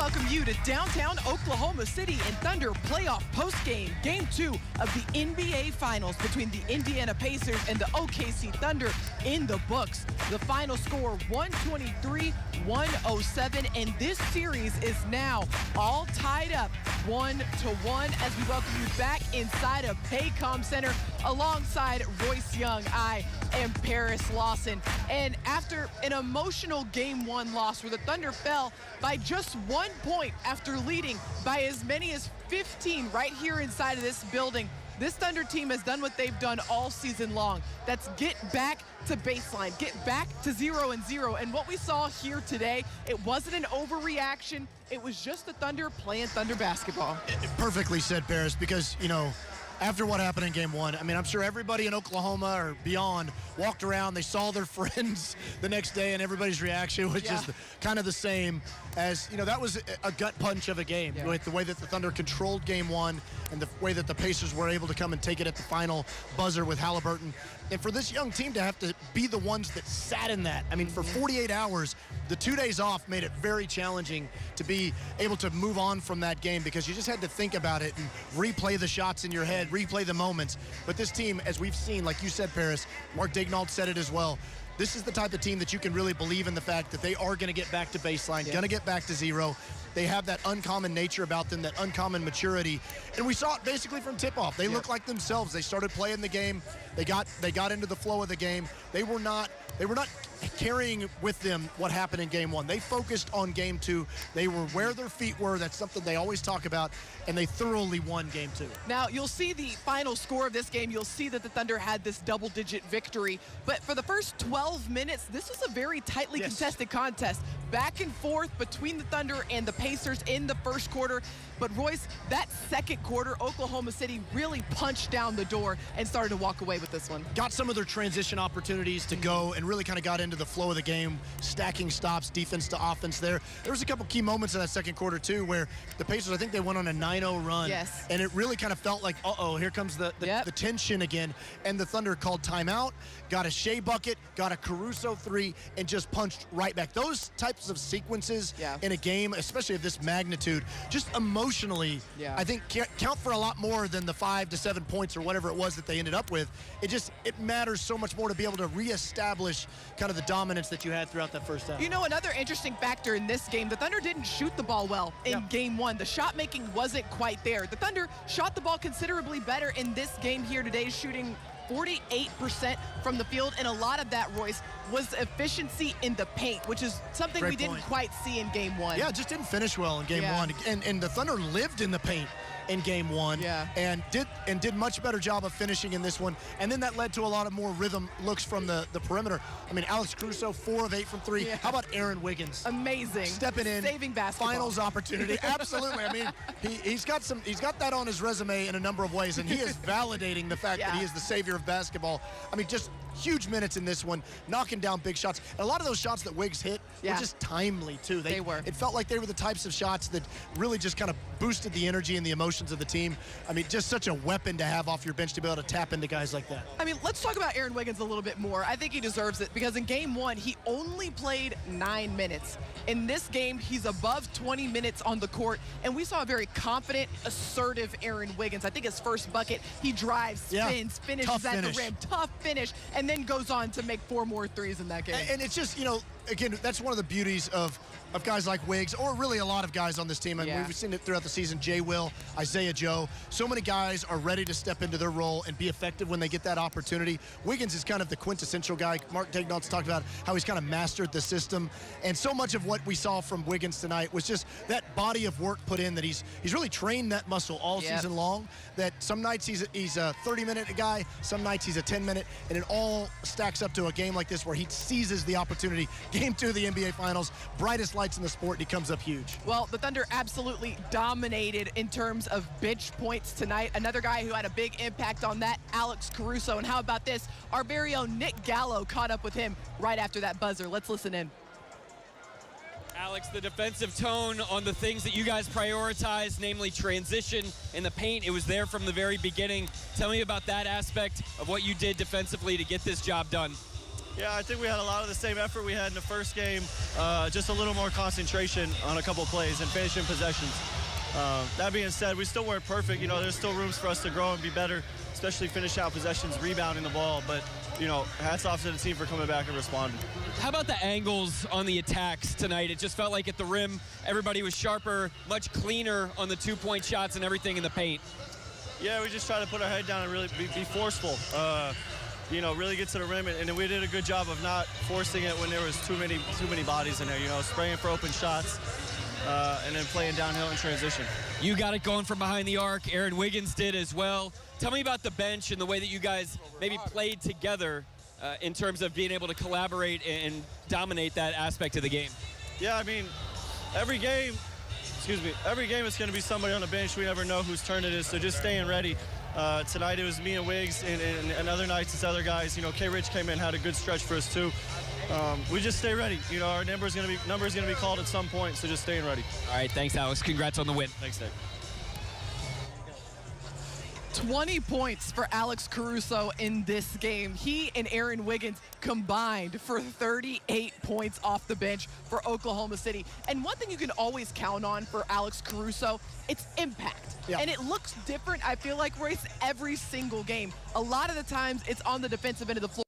welcome you to downtown Oklahoma City and Thunder playoff postgame, Game 2 of the NBA Finals between the Indiana Pacers and the OKC Thunder in the books. The final score, 123-107, and this series is now all tied up 1-1 as we welcome you back inside of Paycom Center alongside Royce Young. I am Paris Lawson. And after an emotional Game 1 loss where the Thunder fell by just 1 point after leading by as many as 15 right here inside of this building, this Thunder team has done what they've done all season long. That's get back to baseline, get back to 0-0. And what we saw here today, it wasn't an overreaction. It was just the Thunder playing Thunder basketball. Perfectly said, Paris, because, you know, after what happened in Game 1, I mean, I'm sure everybody in Oklahoma or beyond walked around, they saw their friends the next day, and everybody's reaction was just kind of the same as, you know, that was a gut punch of a game with the way that the Thunder controlled Game 1 and the way that the Pacers were able to come and take it at the final buzzer with Halliburton. And for this young team to have to be the ones that sat in that, I mean, for 48 hours, the 2 days off made it very challenging to be able to move on from that game because you just had to think about it and replay the shots in your head, replay the moments. But this team, as we've seen, like you said, Paris, Mark Daignault said it as well, this is the type of team that you can really believe in the fact that they are going to get back to baseline, going to get back to zero. They have that uncommon nature about them, that uncommon maturity. And we saw it basically from tip-off. They looked like themselves. They started playing the game. They got into the flow of the game. They were not carrying with them what happened in Game 1. They focused on Game 2. They were where their feet were. That's something they always talk about, and they thoroughly won Game 2. Now, you'll see the final score of this game. You'll see that the Thunder had this double-digit victory. But for the first 12 minutes, this was a very tightly contested contest. Back and forth between the Thunder and the Pacers in the first quarter. But Royce, that second quarter, Oklahoma City really punched down the door and started to walk away with this one. Got some of their transition opportunities to go and really kind of got into the flow of the game, stacking stops, defense to offense there. There was a couple key moments in that second quarter, too, where the Pacers, I think they went on a 9-0 run. Yes. And it really kind of felt like, uh-oh, here comes the tension again. And the Thunder called timeout, got a Shai bucket, got a Caruso three, and just punched right back. Those types of sequences in a game, especially of this magnitude, just emotionally, I think count for a lot more than the 5 to 7 points or whatever it was that they ended up with. It matters so much more to be able to reestablish kind of the dominance that you had throughout that first half. You know, another interesting factor in this game, the Thunder didn't shoot the ball well in Game 1. The shot making wasn't quite there. The Thunder shot the ball considerably better in this game here today, shooting 48% from the field, and a lot of that, Royce, was efficiency in the paint, which is something we didn't quite see in Game 1. Yeah, just didn't finish well in Game 1. And the Thunder lived in the paint in Game 1 and did much better job of finishing in this one. And then that led to a lot of more rhythm looks from the perimeter. I mean, Alex Caruso, 4 of 8 from 3. How about Aaron Wiggins? Amazing. Stepping in. Saving basketball. Finals opportunity. Absolutely. I mean, he's got that on his resume in a number of ways, and he is validating the fact that he is the savior of basketball. I mean, just huge minutes in this one, knocking down big shots. And a lot of those shots that Wiggs hit were just timely, too. They were. It felt like they were the types of shots that really just kind of boosted the energy and the emotions of the team. I mean, just such a weapon to have off your bench to be able to tap into guys like that. I mean, let's talk about Aaron Wiggins a little bit more. I think he deserves it because in Game 1, he only played 9 minutes. In this game, he's above 20 minutes on the court, and we saw a very confident, assertive Aaron Wiggins. I think his first bucket, he drives, spins, finishes at the rim, tough finish, and then goes on to make 4 more threes in that game. And it's just, you know, again, that's one of the beauties of guys like Wiggs, or really a lot of guys on this team. I mean, we've seen it throughout the season. Jay Will, Isaiah Joe. So many guys are ready to step into their role and be effective when they get that opportunity. Wiggins is kind of the quintessential guy. Mark Daignault's talked about how he's kind of mastered the system. And so much of what we saw from Wiggins tonight was just that body of work put in, that he's really trained that muscle all season long, that some nights he's a 30-minute guy, some nights he's a 10-minute, and it all stacks up to a game like this where he seizes the opportunity. Game 2 of the NBA Finals, brightest lights in the sport, and he comes up huge. Well, the Thunder absolutely dominated in terms of bench points tonight. Another guy who had a big impact on that, Alex Caruso. And how about this? Our very own Nick Gallo caught up with him right after that buzzer. Let's listen in. Alex, the defensive tone on the things that you guys prioritize, namely transition in the paint, it was there from the very beginning. Tell me about that aspect of what you did defensively to get this job done. Yeah, I think we had a lot of the same effort we had in the first game, just a little more concentration on a couple plays and finishing possessions. That being said, we still weren't perfect. You know, there's still rooms for us to grow and be better, especially finish out possessions, rebounding the ball. But, you know, hats off to the team for coming back and responding. How about the angles on the attacks tonight? It just felt like at the rim, everybody was sharper, much cleaner on the two-point shots and everything in the paint. Yeah, we just try to put our head down and really be forceful. You know, really get to the rim, and we did a good job of not forcing it when there was too many bodies in there. You know, spraying for open shots, and then playing downhill in transition. You got it going from behind the arc. Aaron Wiggins did as well. Tell me about the bench and the way that you guys maybe played together in terms of being able to collaborate and dominate that aspect of the game. Yeah, I mean, every game it's going to be somebody on the bench. We never know whose turn it is, so just staying ready. Tonight it was me and Wiggs, and other nights it's other guys. You know, K-Rich came in, had a good stretch for us too. We just stay ready. You know, our number's gonna be called at some point, so just staying ready. All right, thanks, Alex. Congrats on the win. Thanks, Nick. 20 points for Alex Caruso in this game. He and Aaron Wiggins combined for 38 points off the bench for Oklahoma City. And one thing you can always count on for Alex Caruso, it's impact. Yeah. And it looks different, I feel like, Royce, every single game. A lot of the times it's on the defensive end of the floor.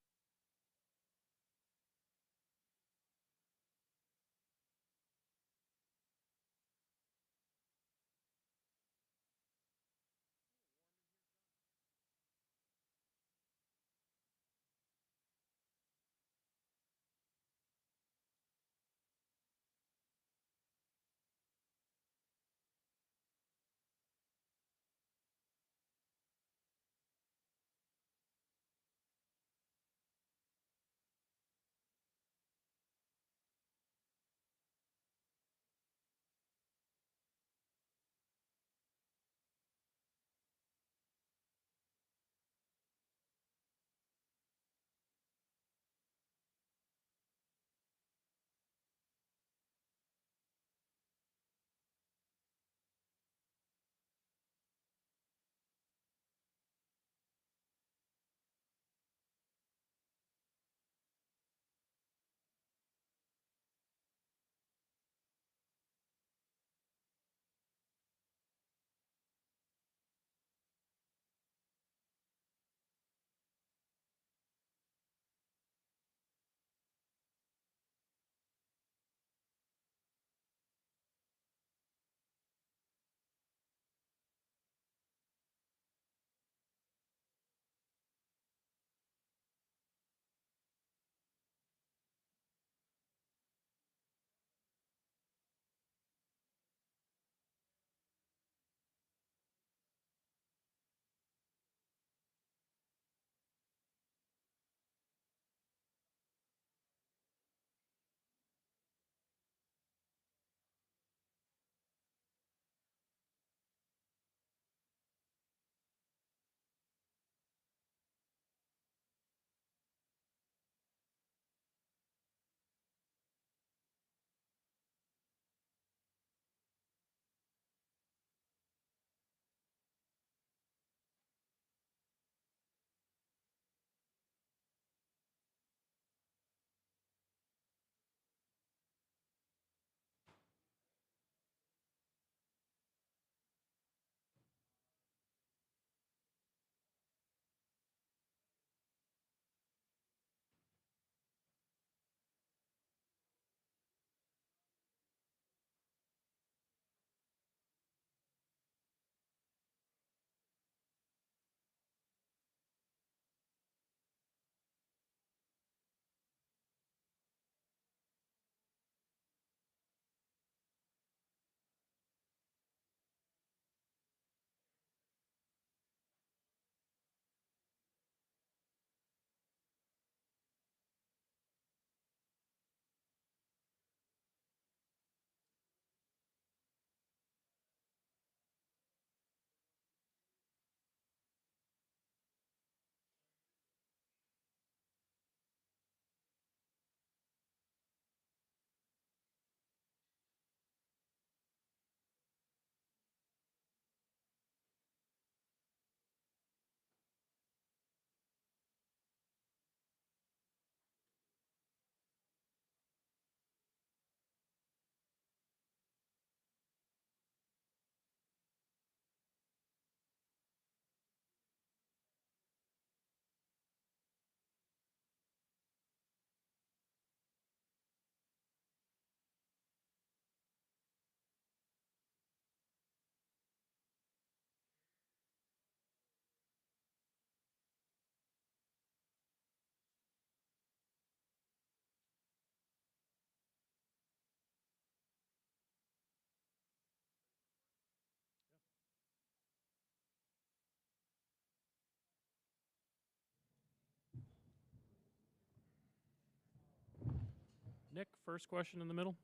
Nick, first question in the middle.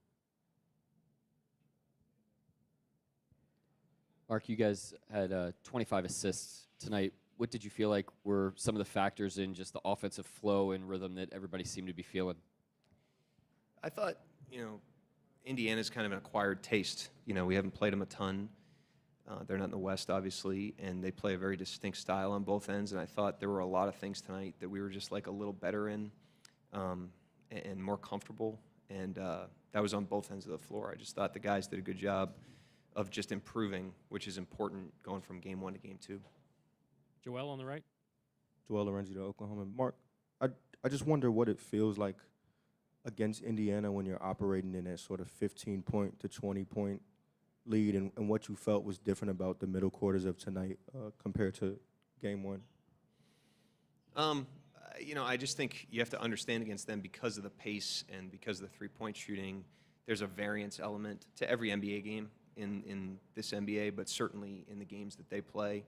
Mark, you guys had 25 assists tonight. What did you feel like were some of the factors in just the offensive flow and rhythm that everybody seemed to be feeling? I thought, Indiana's kind of an acquired taste. We haven't played them a ton. They're not in the West, obviously, and they play a very distinct style on both ends. And I thought there were a lot of things tonight that we were just like a little better in and more comfortable. And that was on both ends of the floor. I just thought the guys did a good job of just improving, which is important going from game 1 to game 2. Joel on the right. Joel Lorenzi to Oklahoma. Mark, I just wonder what it feels like against Indiana when you're operating in that sort of 15-point to 20-point lead, and what you felt was different about the middle quarters of tonight compared to game 1. I just think you have to understand against them because of the pace and because of the three-point shooting. There's a variance element to every NBA game in this NBA, but certainly in the games that they play.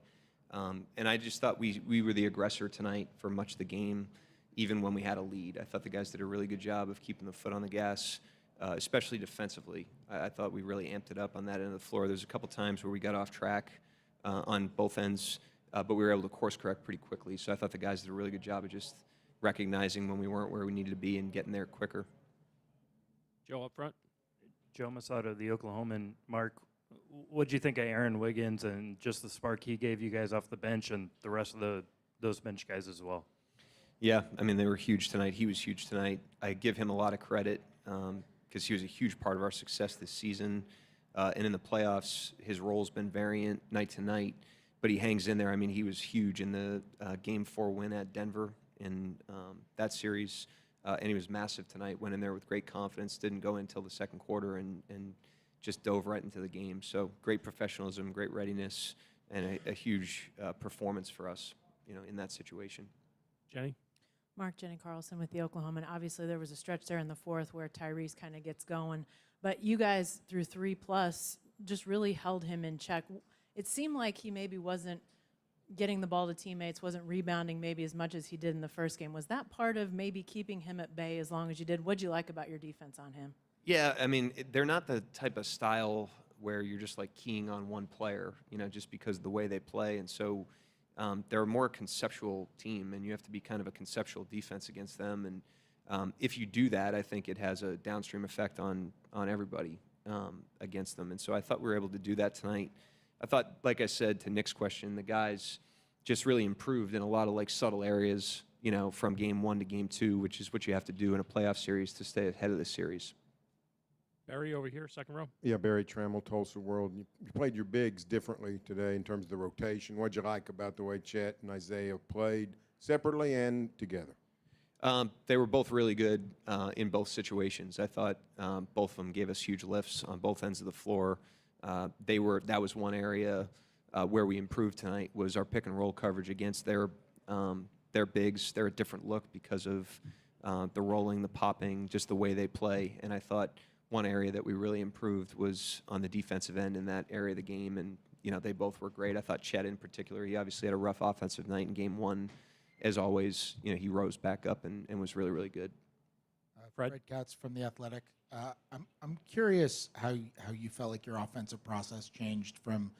And I just thought we were the aggressor tonight for much of the game, even when we had a lead. I thought the guys did a really good job of keeping the foot on the gas, especially defensively. I thought we really amped it up on that end of the floor. There's a couple times where we got off track on both ends, but we were able to course correct pretty quickly. So I thought the guys did a really good job of just recognizing when we weren't where we needed to be and getting there quicker. Joe up front. Joe Masato, the Oklahoman. Mark, what did you think of Aaron Wiggins and just the spark he gave you guys off the bench and the rest of those bench guys as well? Yeah, they were huge tonight. He was huge tonight. I give him a lot of credit because he was a huge part of our success this season. And in the playoffs, his role's been variant night to night, but he hangs in there. He was huge in the Game 4 win at Denver in that series, and he was massive tonight. Went in there with great confidence, didn't go in until the second quarter, and just dove right into the game. So great professionalism, great readiness, and a huge performance for us, in that situation. Jenny? Mark, Jenny Carlson with the Oklahoman. Obviously, there was a stretch there in the fourth where Tyrese kind of gets going. But you guys, through 3+, just really held him in check. It seemed like he maybe wasn't getting the ball to teammates, wasn't rebounding maybe as much as he did in the first game. Was that part of maybe keeping him at bay as long as you did? What did you like about your defense on him? Yeah, they're not the type of style where you're just like keying on one player, just because of the way they play. And so they're a more conceptual team, and you have to be kind of a conceptual defense against them. And if you do that, I think it has a downstream effect on everybody against them. And so I thought we were able to do that tonight. I thought, like I said to Nick's question, the guys just really improved in a lot of subtle areas, from game 1 to game 2, which is what you have to do in a playoff series to stay ahead of the series. Barry over here, second row. Yeah, Barry Trammell, Tulsa World. You played your bigs differently today in terms of the rotation. What did you like about the way Chet and Isaiah played separately and together? They were both really good in both situations. I thought both of them gave us huge lifts on both ends of the floor. That was one area where we improved tonight, was our pick and roll coverage against their bigs. They're a different look because of the rolling, the popping, just the way they play. And I thought one area that we really improved was on the defensive end in that area of the game, and they both were great. I thought Chet in particular, he obviously had a rough offensive night in game 1. As always, he rose back up and was really, really good. Fred Katz from The Athletic. I'm curious how you felt like your offensive process changed from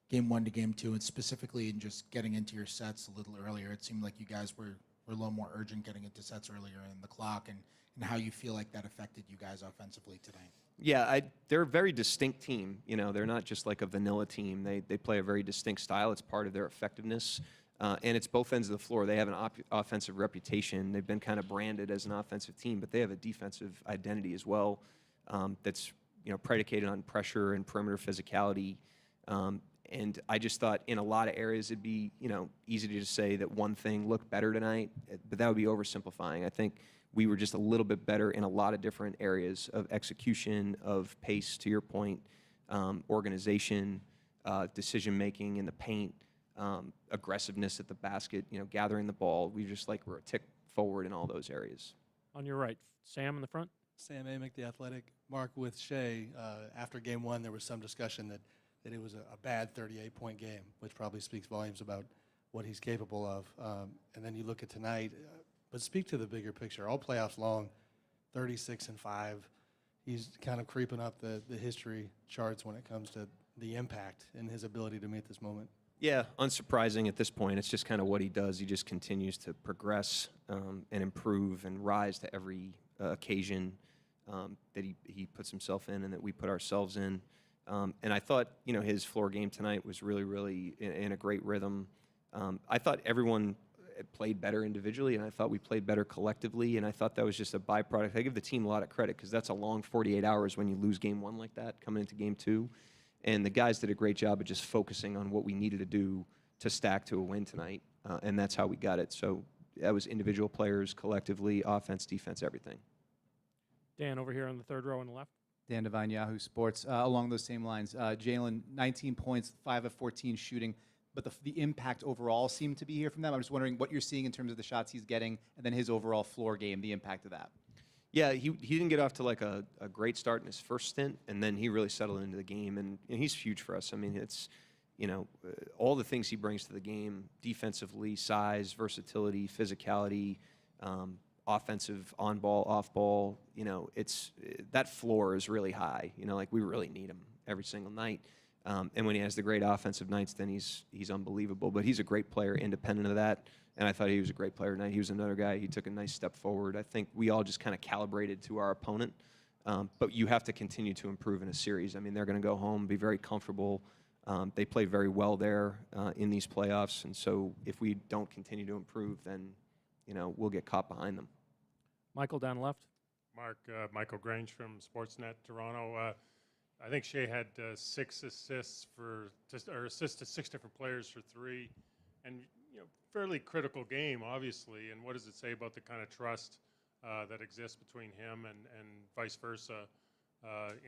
game 1 to game 2, and specifically in just getting into your sets a little earlier. It seemed like you guys were a little more urgent getting into sets earlier in the clock, and how you feel like that affected you guys offensively tonight. Yeah, they're a very distinct team. They're not just like a vanilla team. They play a very distinct style. It's part of their effectiveness. And it's both ends of the floor. They have an offensive reputation. They've been kind of branded as an offensive team, but they have a defensive identity as well that's predicated on pressure and perimeter physicality. And I just thought in a lot of areas it'd be easy to just say that one thing looked better tonight, but that would be oversimplifying. I think we were just a little bit better in a lot of different areas of execution, of pace, to your point, organization, decision-making in the paint, aggressiveness at the basket, gathering the ball. We just were a tick forward in all those areas. On your right, Sam in the front. Sam Amick, The Athletic. Mark, with Shai, after game 1, there was some discussion that it was a bad 38-point game, which probably speaks volumes about what he's capable of. And then you look at tonight, but speak to the bigger picture. All playoffs long, 36-5. He's kind of creeping up the history charts when it comes to the impact and his ability to meet this moment. Yeah, unsurprising at this point. It's just kind of what he does. He just continues to progress and improve and rise to every occasion that he puts himself in and that we put ourselves in. And I thought, his floor game tonight was really, really in a great rhythm. I thought everyone played better individually, and I thought we played better collectively, and I thought that was just a byproduct. I give the team a lot of credit because that's a long 48 hours when you lose game one like that, coming into game two. And the guys did a great job of just focusing on what we needed to do to stack to a win tonight, and that's how we got it. So that was individual players, collectively, offense, defense, everything. Dan, over here on the third row on the left. Dan Devine, Yahoo Sports. Along those same lines, Jalen, 19 points, 5 of 14 shooting, but the impact overall seemed to be here from them. I'm just wondering what you're seeing in terms of the shots he's getting and then his overall floor game, the impact of that. Yeah, he didn't get off to like a great start in his first stint, and then he really settled into the game, and he's huge for us. I mean, it's, all the things he brings to the game, defensively, size, versatility, physicality, offensive, on ball, off ball, that floor is really high. Like we really need him every single night. And when he has the great offensive nights, then he's unbelievable. But he's a great player independent of that. And I thought he was a great player tonight. He was another guy. He took a nice step forward. I think we all just kind of calibrated to our opponent. But you have to continue to improve in a series. I mean, they're going to go home, be very comfortable. They play very well there in these playoffs. And so if we don't continue to improve, then, we'll get caught behind them. Michael down left. Mark, Michael Grange from Sportsnet Toronto. I think Shai had 6 assists assists to 6 different players for 3, and fairly critical game, obviously. And what does it say about the kind of trust that exists between him and vice versa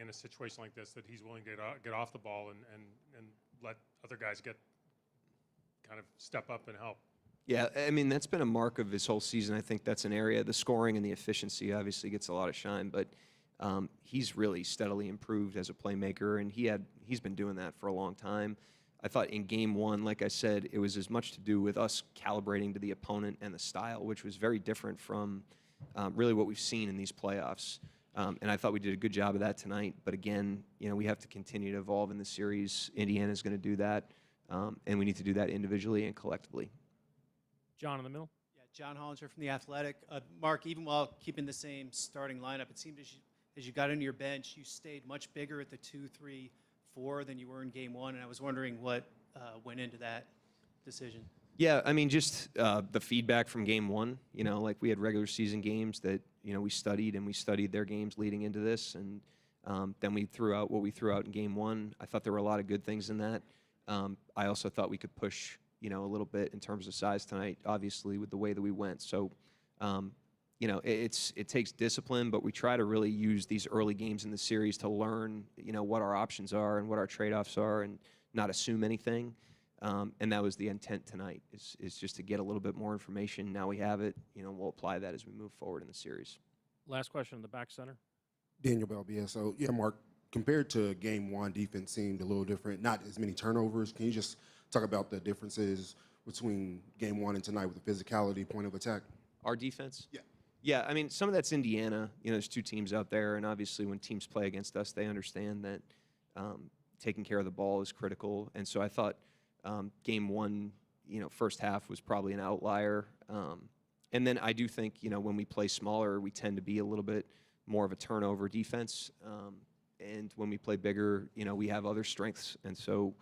in a situation like this, that he's willing to get off the ball and let other guys kind of step up and help? Yeah, I mean, that's been a mark of his whole season. I think that's an area. The scoring and the efficiency obviously gets a lot of shine, but he's really steadily improved as a playmaker, and he's been doing that for a long time. I thought in game one, like I said, it was as much to do with us calibrating to the opponent and the style, which was very different from really what we've seen in these playoffs. And I thought we did a good job of that tonight. But again, we have to continue to evolve in the series. Indiana's going to do that, and we need to do that individually and collectively. John in the middle. Yeah, John Hollinger from The Athletic. Mark, even while keeping the same starting lineup, it seemed as you got into your bench, you stayed much bigger at the 2, 3, 4 than you were in game one, and I was wondering what went into that decision. Yeah, I mean, just the feedback from game one. Like we had regular season games that we studied, and we studied their games leading into this, and then we threw out what we threw out in game one. I thought there were a lot of good things in that. I also thought we could push a little bit in terms of size tonight, obviously with the way that we went. So it takes discipline, but we try to really use these early games in the series to learn, what our options are and what our trade-offs are, and not assume anything. And that was the intent tonight, is just to get a little bit more information. Now we have it. We'll apply that as we move forward in the series. Last question in the back center. Daniel Bell, BSO. Yeah, Mark, compared to game one, defense seemed a little different. Not as many turnovers. Can you just talk about the differences between game one and tonight with the physicality, point of attack? Our defense? Yeah. Yeah, I mean, some of that's Indiana. There's 2 teams out there, and obviously when teams play against us, they understand that taking care of the ball is critical. And so I thought game one, first half was probably an outlier. And then I do think, when we play smaller, we tend to be a little bit more of a turnover defense. And when we play bigger, we have other strengths. And so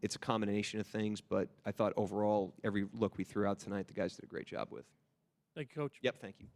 it's a combination of things, but I thought overall, every look we threw out tonight, the guys did a great job with. Thank you, Coach. Yep, thank you.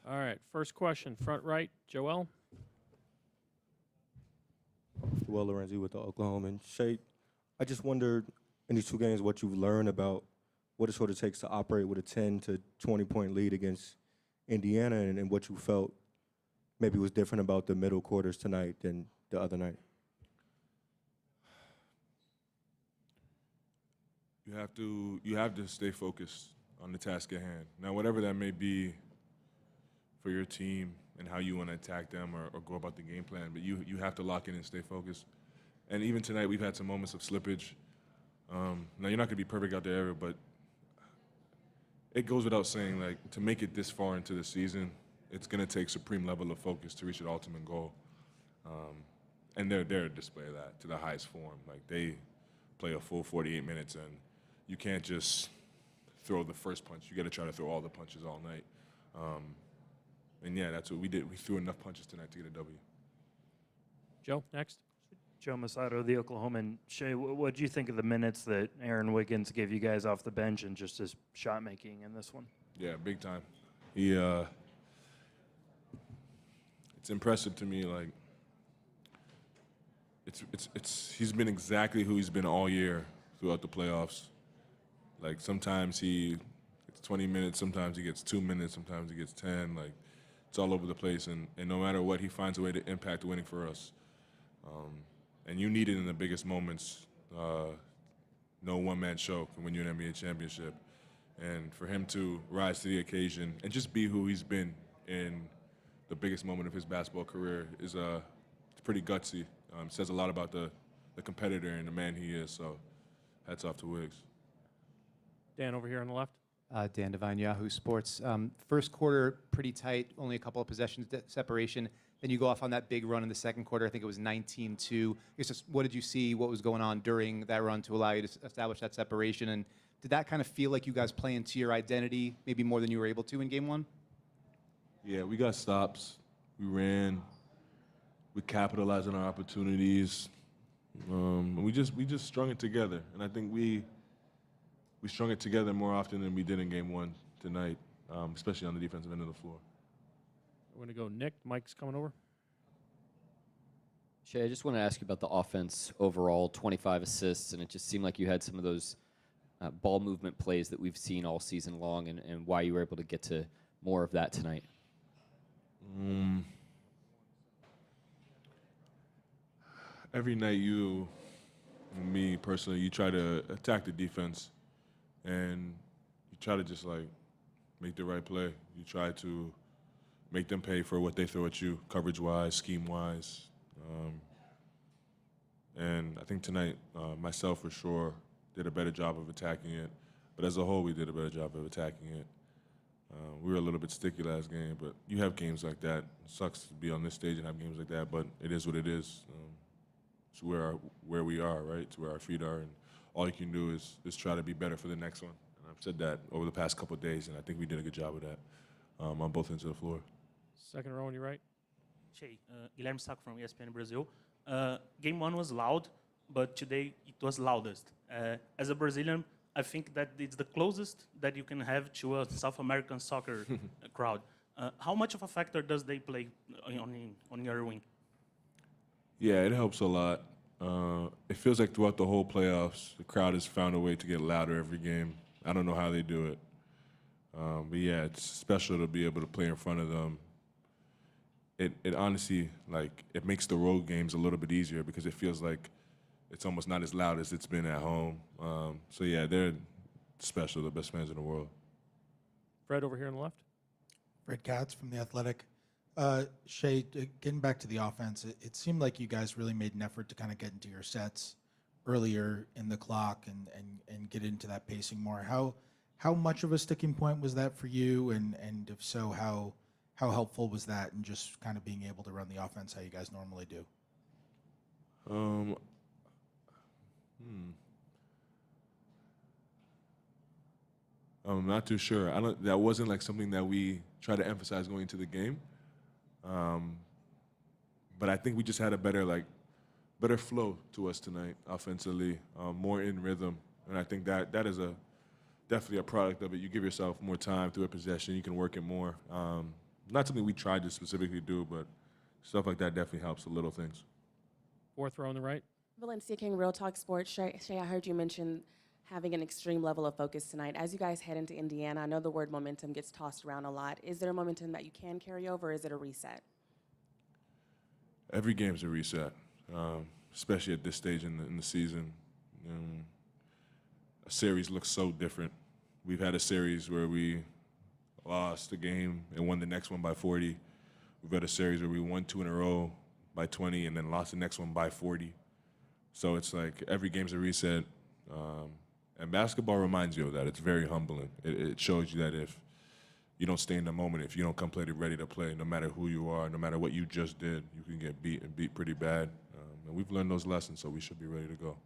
All right, first question, front right, Joel. Joel Lorenzi with the Oklahoman. Shai, I just wondered in these 2 games what you've learned about what it sort of takes to operate with a 10 to 20 point lead against Indiana, and what you felt maybe was different about the middle quarters tonight than the other night. You have to stay focused on the task at hand. Now, whatever that may be for your team and how you want to attack them or go about the game plan, but you have to lock in and stay focused. And even tonight, we've had some moments of slippage. Now, you're not going to be perfect out there ever, but it goes without saying, like, to make it this far into the season, it's going to take supreme level of focus to reach the ultimate goal. And they're a display of that to the highest form. Like, they play a full 48 minutes, and you can't just throw the first punch. You got to try to throw all the punches all night. And yeah, that's what we did. We threw enough punches tonight to get a W. Joe, next. Joe Masato, the Oklahoman. Shai, what do you think of the minutes that Aaron Wiggins gave you guys off the bench and just his shot making in this one? Yeah, big time. He, it's impressive to me. Like, he's been exactly who he's been all year throughout the playoffs. Like, sometimes he gets 20 minutes, sometimes he gets 2 minutes, sometimes he gets 10. Like, it's all over the place, and no matter what, he finds a way to impact winning for us. And you need it in the biggest moments. No one-man show can win you an NBA championship. And for him to rise to the occasion and just be who he's been in the biggest moment of his basketball career is it's pretty gutsy. It says a lot about the competitor and the man he is. So hats off to Wiggs. Dan over here on the left. Dan Devine, Yahoo Sports. First quarter, pretty tight, only a couple of possessions separation. Then you go off on that big run in the second quarter. I think it was 19-2. Just what did you see? What was going on during that run to allow you to establish that separation? And did that kind of feel like you guys play into your identity, maybe more than you were able to in game one? Yeah, we got stops. We ran. We capitalized on our opportunities. We just strung it together. And I think we strung it together more often than we did in game one tonight, especially on the defensive end of the floor. We're going to go Nick. Mike's coming over. Shai, I just want to ask you about the offense overall, 25 assists, and it just seemed like you had some of those ball movement plays that we've seen all season long, and why you were able to get to more of that tonight. Every night me personally, you try to attack the defense, and you try to just like make the right play. You try to make them pay for what they throw at you, coverage-wise, scheme-wise. And I think tonight, myself for sure, did a better job of attacking it. But as a whole, we did a better job of attacking it. We were a little bit sticky last game, but you have games like that. It sucks to be on this stage and have games like that, but it is what it is. It's where we are, right? It's where our feet are, and all you can do is try to be better for the next one. And I've said that over the past couple of days, and I think we did a good job of that on both ends of the floor. Second row on your right. Shai, Guilherme Sacco from ESPN Brazil. Game one was loud, but today it was loudest. As a Brazilian, I think that it's the closest that you can have to a South American soccer crowd. How much of a factor does they play on your wing? Yeah, it helps a lot. It feels like throughout the whole playoffs, the crowd has found a way to get louder every game. I don't know how they do it. But yeah, it's special to be able to play in front of them. It honestly, like, it makes the road games a little bit easier because it feels like it's almost not as loud as it's been at home. So yeah, they're special, the best fans in the world. Fred over here on the left. Fred Katz from The Athletic. Shai, getting back to the offense, it seemed like you guys really made an effort to kind of get into your sets earlier in the clock and get into that pacing more. How much of a sticking point was that for you? And if so, how helpful was that in just kind of being able to run the offense how you guys normally do? I'm not too sure. That wasn't like something that we try to emphasize going into the game. But I think we just had a better flow to us tonight offensively, more in rhythm. And I think that is definitely a product of it. You give yourself more time through a possession, you can work it more. not something we tried to specifically do, but stuff like that definitely helps, the little things. Fourth row on the right. Valencia King, Real Talk Sports. Shai, I heard you mention having an extreme level of focus tonight. As you guys head into Indiana, I know the word momentum gets tossed around a lot. Is there a momentum that you can carry over, or is it a reset? Every game's a reset, especially at this stage in the season. A series looks so different. We've had a series where we lost a game and won the next one by 40. We've had a series where we won 2 in a row by 20 and then lost the next one by 40. So it's like every game's a reset. And basketball reminds you of that. It's very humbling. It shows you that if you don't stay in the moment, if you don't come ready to play, no matter who you are, no matter what you just did, you can get beat and beat pretty bad. And we've learned those lessons, so we should be ready to go.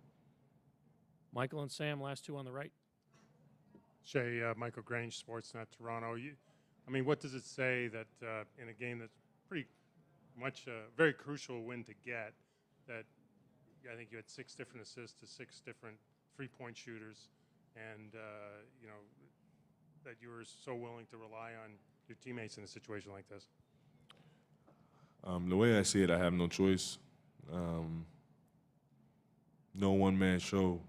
Michael and Sam, last two on the right. Shai, Michael Grange, Sportsnet, Toronto. I mean, what does it say that in a game that's pretty much a very crucial win to get, that I think you had 6 different assists to 6 different three-point shooters, and you know, that you were so willing to rely on your teammates in a situation like this? The way I see it, I have no choice. No one-man show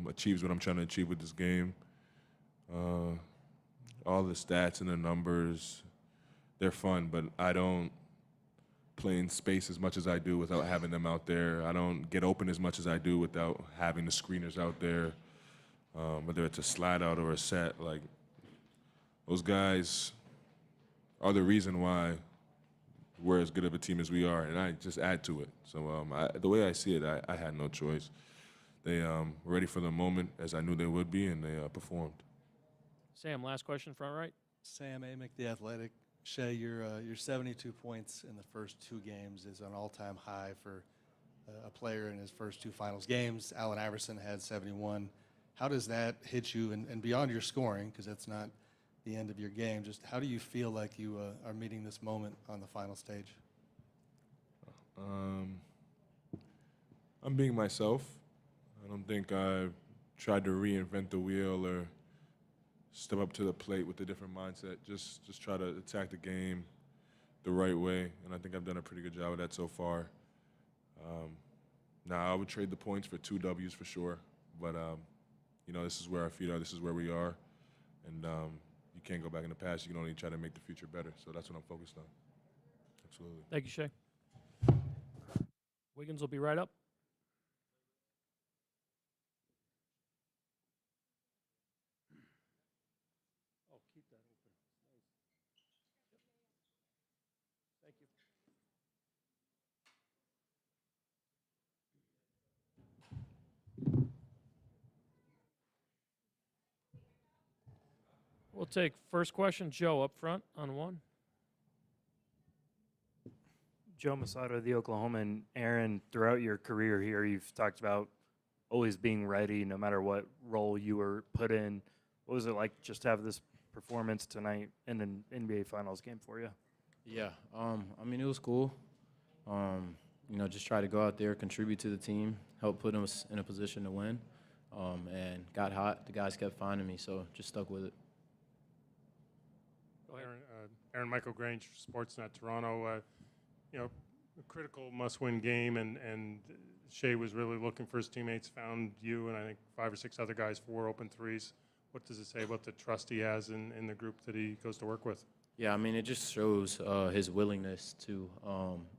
achieves what I'm trying to achieve with this game. All the stats and the numbers, they're fun, but I don't play in space as much as I do without having them out there. I don't get open as much as I do without having the screeners out there, whether it's a slide out or a set. Like, those guys are the reason why we're as good of a team as we are, and I just add to it. So the way I see it, I had no choice. They were ready for the moment, as I knew they would be, and they performed. Sam, last question, front right. Sam Amick, The Athletic. Shai, your 72 points in the first 2 games is an all-time high for a player in his first 2 finals games. Allen Iverson had 71. How does that hit you? And beyond your scoring, because that's not the end of your game, just how do you feel like you are meeting this moment on the final stage? I'm being myself. I don't think I tried to reinvent the wheel or step up to the plate with a different mindset. Just try to attack the game the right way, and I think I've done a pretty good job of that so far. Now, I would trade the points for 2 W's for sure, but you know, this is where our feet are, this is where we are, and you can't go back in the past. You can only try to make the future better, so that's what I'm focused on. Absolutely. Thank you, Shai. Wiggins will be right up. We'll take first question, Joe, up front on 1. Joe Masato, the Oklahoman. Aaron, throughout your career here, you've talked about always being ready no matter what role you were put in. What was it like just to have this performance tonight in an NBA Finals game for you? Yeah, I mean, it was cool. You know, just try to go out there, contribute to the team, help put us in a position to win, and got hot. The guys kept finding me, so just stuck with it. Aaron, Michael Grange, Sportsnet, Toronto. You know, a critical must-win game, and Shai was really looking for his teammates, found you and I think 5 or 6 other guys, 4 open threes. What does it say about the trust he has in the group that he goes to work with? Yeah, I mean, it just shows his willingness to,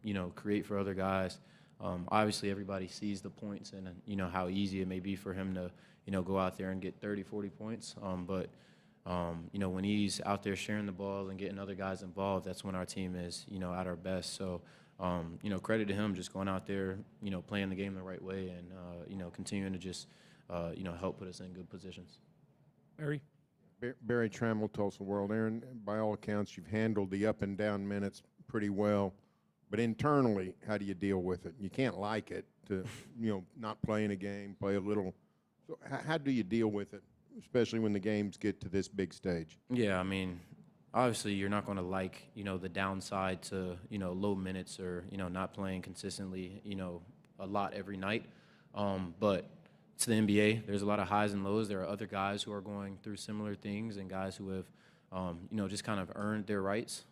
you know, create for other guys. Obviously, everybody sees the points and, you know, how easy it may be for him to, you know, go out there and get 30, 40 points. But you know, when he's out there sharing the ball and getting other guys involved, that's when our team is, you know, at our best. So, you know, credit to him just going out there, you know, playing the game the right way and, you know, continuing to just, you know, help put us in good positions. Barry? Barry Trammell, Tulsa World. Aaron, by all accounts, you've handled the up and down minutes pretty well. But internally, how do you deal with it? You can't like it to, you know, not play in a game, play a little. So how do you deal with it, especially when the games get to this big stage? Yeah, I mean, obviously you're not going to like, you know, the downside to, you know, low minutes or, you know, not playing consistently, you know, a lot every night. But it's the NBA. There's a lot of highs and lows. There are other guys who are going through similar things and guys who have just kind of earned their rights.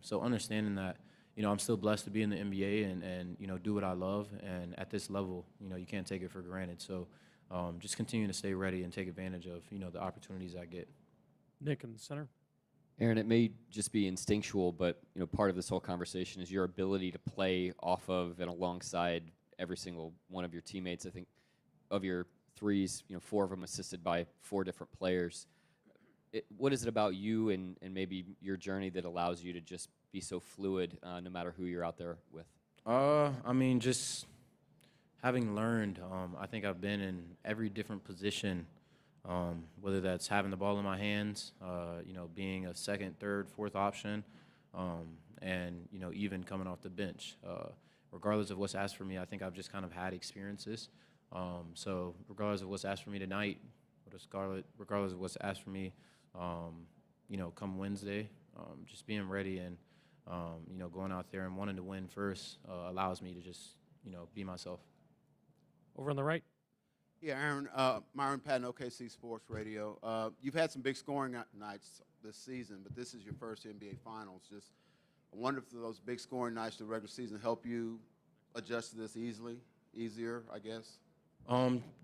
So understanding that, I'm still blessed to be in the NBA and do what I love. And at this level, you can't take it for granted. So just continue to stay ready and take advantage of, the opportunities I get. Nick in the center. Aaron, it may just be instinctual, but part of this whole conversation is your ability to play off of and alongside every single one of your teammates. I think of your threes, 4 of them assisted by 4 different players. What is it about you and maybe your journey that allows you to just be so fluid no matter who you're out there with? Just having learned, I think I've been in every different position. Whether that's having the ball in my hands, being a second, third, fourth option, and, even coming off the bench. Regardless of what's asked for me, I think I've just kind of had experiences. So regardless of what's asked for me tonight, regardless of what's asked for me, come Wednesday, just being ready and, going out there and wanting to win first allows me to just, be myself. Over on the right. Yeah, Aaron, Myron Patton, OKC Sports Radio. You've had some big scoring nights this season, but this is your first NBA Finals. I wonder if those big scoring nights the regular season help you adjust to this easier, I guess?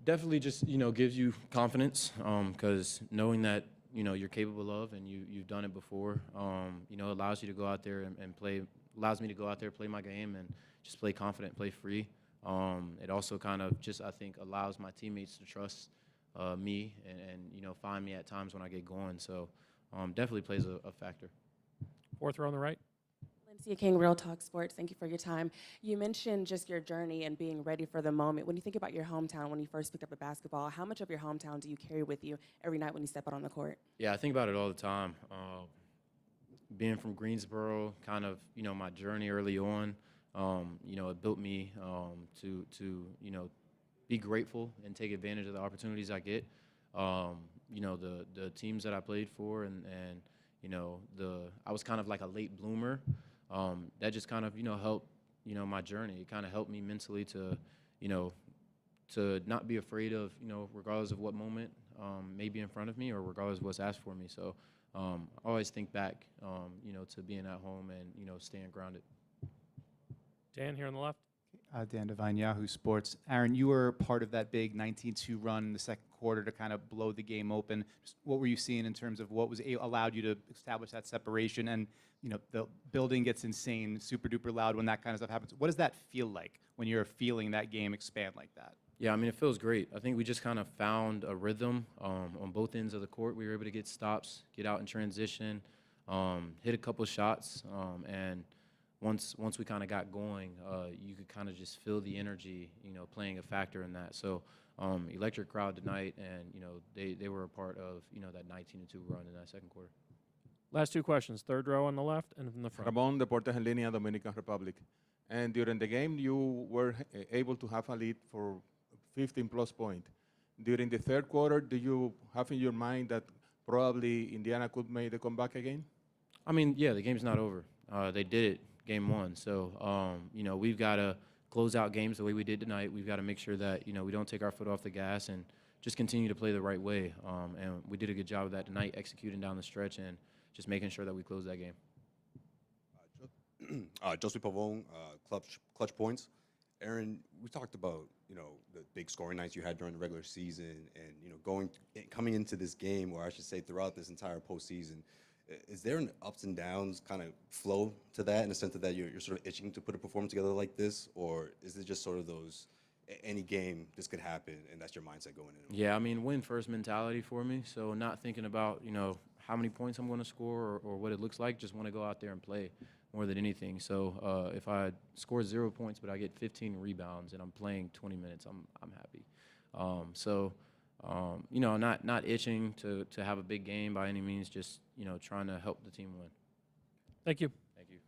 Definitely just, gives you confidence because knowing that, you're capable of and you've done it before, allows you to go out there and play, allows me to go out there, play my game and just play confident, play free. It also kind of just, I think, allows my teammates to trust me and find me at times when I get going. So definitely plays a factor. 4th row on the right. Lindsay King, Real Talk Sports. Thank you for your time. You mentioned just your journey and being ready for the moment. When you think about your hometown, when you first picked up a basketball, how much of your hometown do you carry with you every night when you step out on the court? Yeah, I think about it all the time. Being from Greensboro, kind of, my journey early on, it built me to be grateful and take advantage of the opportunities I get. The teams that I played for and I was kind of like a late bloomer. That just kind of, helped, my journey. It kind of helped me mentally to not be afraid of, regardless of what moment may be in front of me or regardless of what's asked for me. So I always think back, to being at home and, staying grounded. Dan here on the left. Dan Devine, Yahoo Sports. Aaron, you were part of that big 19-2 run in the second quarter to kind of blow the game open. Just what were you seeing in terms of what was allowed you to establish that separation? And the building gets insane, super duper loud when that kind of stuff happens. What does that feel like when you're feeling that game expand like that? Yeah, it feels great. I think we just kind of found a rhythm on both ends of the court. We were able to get stops, get out in transition, hit a couple shots, and once we kind of got going, you could kind of just feel the energy, playing a factor in that. So electric crowd tonight, and, they were a part of, that 19-2 run in that second quarter. Last 2 questions. 3rd row on the left and in the front. Ramon, Deportes en Línea, Dominican Republic. And during the game, you were able to have a lead for 15-plus points. During the third quarter, do you have in your mind that probably Indiana could make the comeback again? Yeah, the game's not over. They did it game 1. So, we've got to close out games the way we did tonight. We've got to make sure that, we don't take our foot off the gas and just continue to play the right way. And we did a good job of that tonight, executing down the stretch and just making sure that we close that game. Joseph Pavone, clutch points. Aaron, we talked about, the big scoring nights you had during the regular season and, coming into this game, or I should say throughout this entire postseason. Is there an ups and downs kind of flow to that in the sense that you're sort of itching to put a performance together like this? Or is it just sort of those, any game, this could happen, and that's your mindset going in? Yeah, win first mentality for me. So not thinking about, how many points I'm going to score or what it looks like. Just want to go out there and play more than anything. So if I score 0 points, but I get 15 rebounds and I'm playing 20 minutes, I'm happy. Not itching to have a big game by any means, just, trying to help the team win. Thank you. Thank you.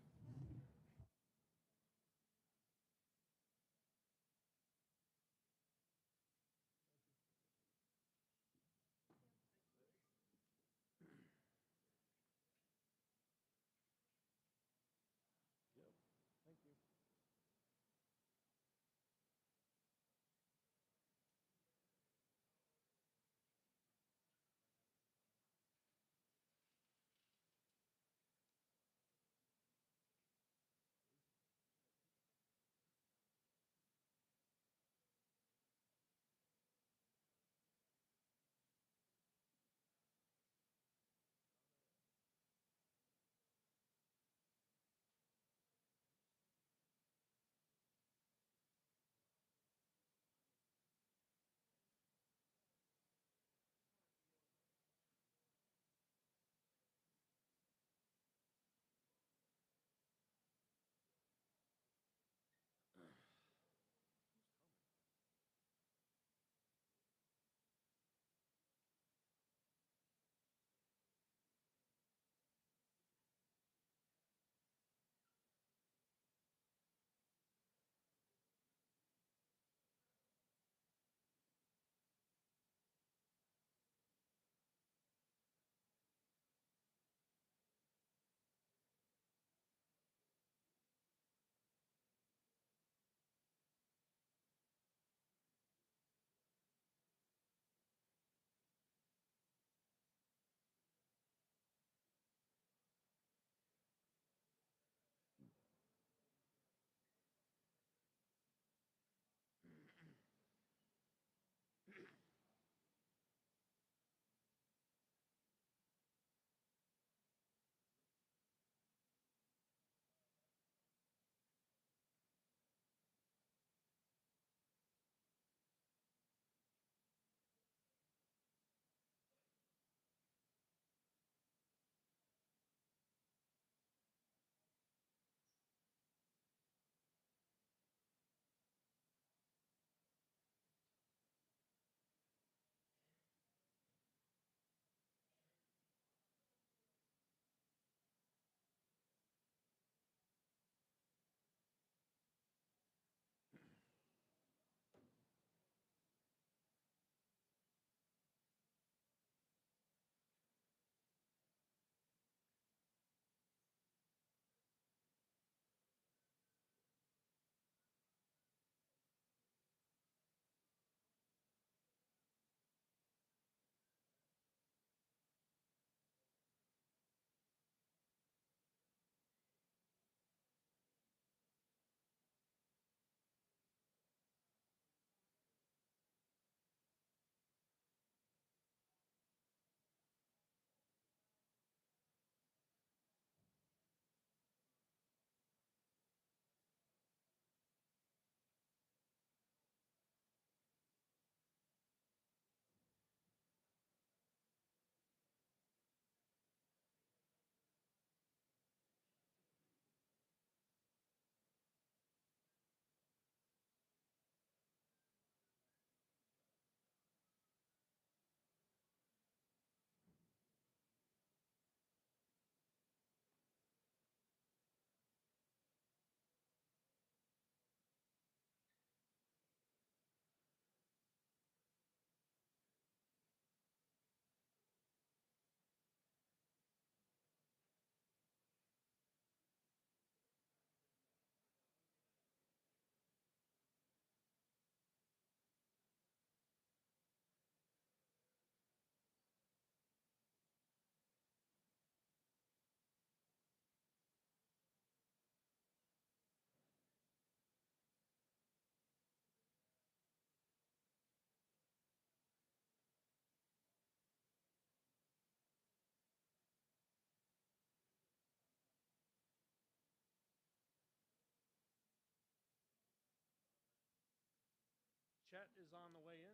is on the way in.